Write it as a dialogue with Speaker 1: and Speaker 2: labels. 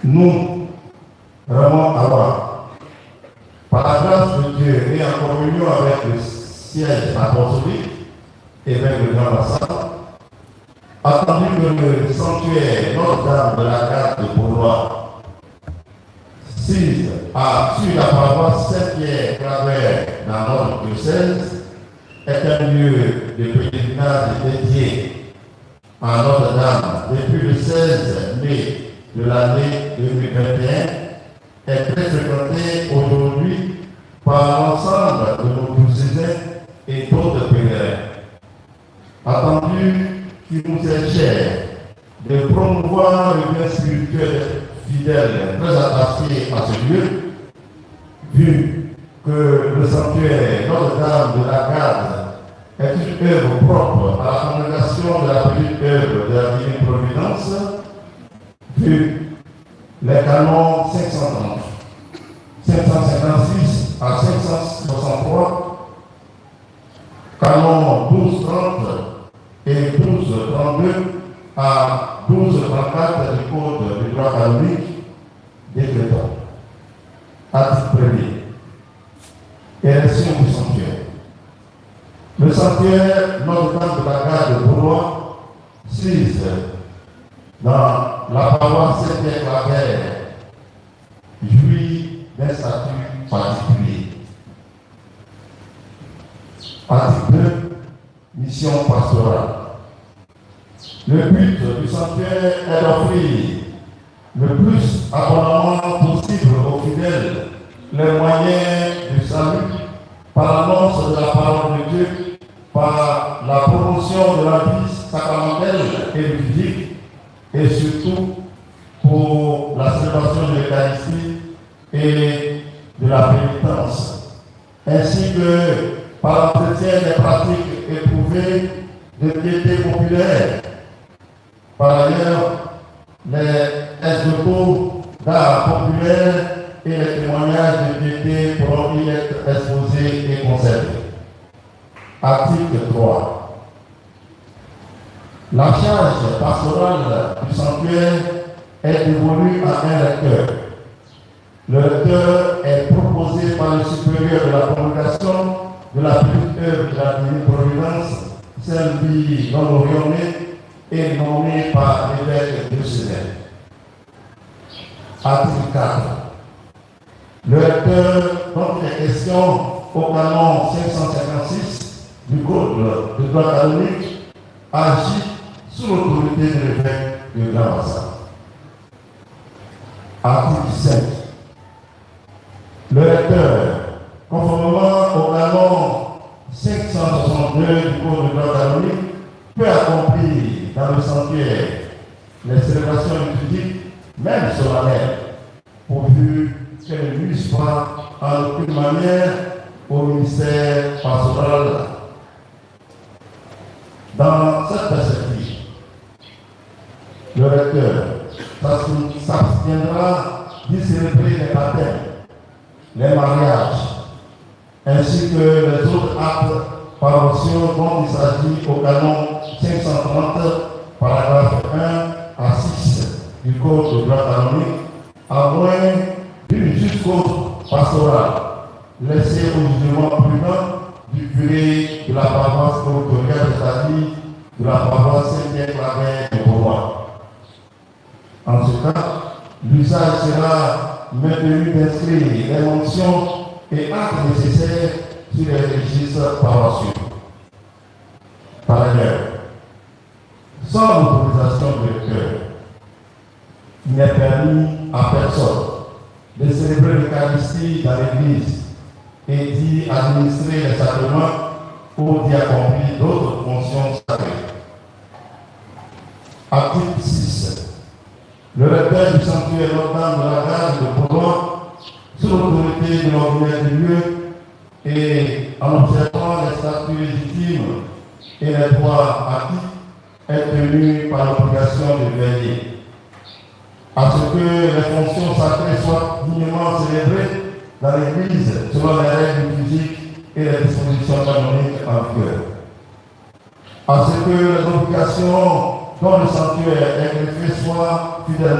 Speaker 1: Nous, Ramon Awa, par la grâce de Dieu et en communion avec le siège apostolique et avec le grand bassin, attendu que le sanctuaire Notre-Dame de la Garde de Bourgois, sise sur la paroisse Saint-Pierre Claver dans notre diocèse, est un lieu de pèlerinage dédié à Notre-Dame depuis le 16 mai de l'année 2021, est très fréquenté aujourd'hui par l'ensemble de nos diocésains et d'autres pèlerins. Attendu qu'il nous est cher de promouvoir le bien spirituel fidèle très attaché à ce lieu, vu que le sanctuaire Notre-Dame de la Garde est une œuvre propre à la congrégation de la petite œuvre de la Divine Providence, vu les canons 530, 556 à 563, canons 1230 et 1232 à 1234 du Code du droit canonique décrétant. Article 1er. Érection du sanctuaire. Le sanctuaire Notre-Dame de la Garde de Bourgois, sise dans la paroisse Saint-Pierre-Claver, jouit d'un statut particulier. Article 2. Mission pastorale. Le but du sanctuaire est d'offrir le plus abondamment possible aux fidèles les moyens du salut par l'annonce de la parole de Dieu, par la promotion de la vie sacramentelle et liturgique, et surtout pour la célébration de l'Eucharistie et de la pénitence, ainsi que par l'entretien des pratiques éprouvées de piété populaire. Par ailleurs, les ex-locaux d'art populaire et les témoignages de piété pourront y être exposés et conservés. Article 3. La charge pastorale du sanctuaire est dévolue à un recteur. Le recteur est proposé par le supérieur de la congrégation de la petite œuvre de la Divine Providence, Saint-Louis non-orienté et nommé par l'évêque diocésain. Article 4. Le recteur, dont il est question au canon 556 du Code de droit canonique, agit sous l'autorité de l'évêque de Grand Bassin. Article 5. Le recteur, conformément au canon 562 du Code de droit canonique, peut accomplir dans le sanctuaire les célébrations liturgiques, même solennelles, pourvu qu'elles ne nuisent pas en aucune manière au ministère pastoral. Dans cette perspective, le recteur s'abstiendra d'y célébrer les baptêmes, les mariages, ainsi que les autres actes paroissiaux dont il s'agit au canon 530, paragraphe 1 à 6 du Code de droit canonique, à moins d'une juste cause pastorale, laissée au jugement prudent du curé de la paroisse territoriale, c'est-à-dire de la paroisse Saint-Pierre-Claver de Bourgois. En ce cas, l'usage sera maintenu d'inscrire les mentions et actes nécessaires sur les registres paroissiaux. Par ailleurs, sans l'autorisation du recteur, il n'est permis à personne de célébrer l'Eucharistie dans l'Église et d'y administrer les sacrements ou d'y accomplir d'autres fonctions sacrées. Article 6. Le recteur du sanctuaire Notre-Dame de la Garde de Bourgois, sous l'autorité de l'ordinaire du lieu et en observant les statuts légitimes et les droits acquis, est tenu par l'obligation de veiller à ce que les fonctions sacrées soient dignement célébrées dans l'Église selon les règles physiques et les dispositions canoniques en vigueur. À ce que les obligations dont le sanctuaire est greffé soient fidèlement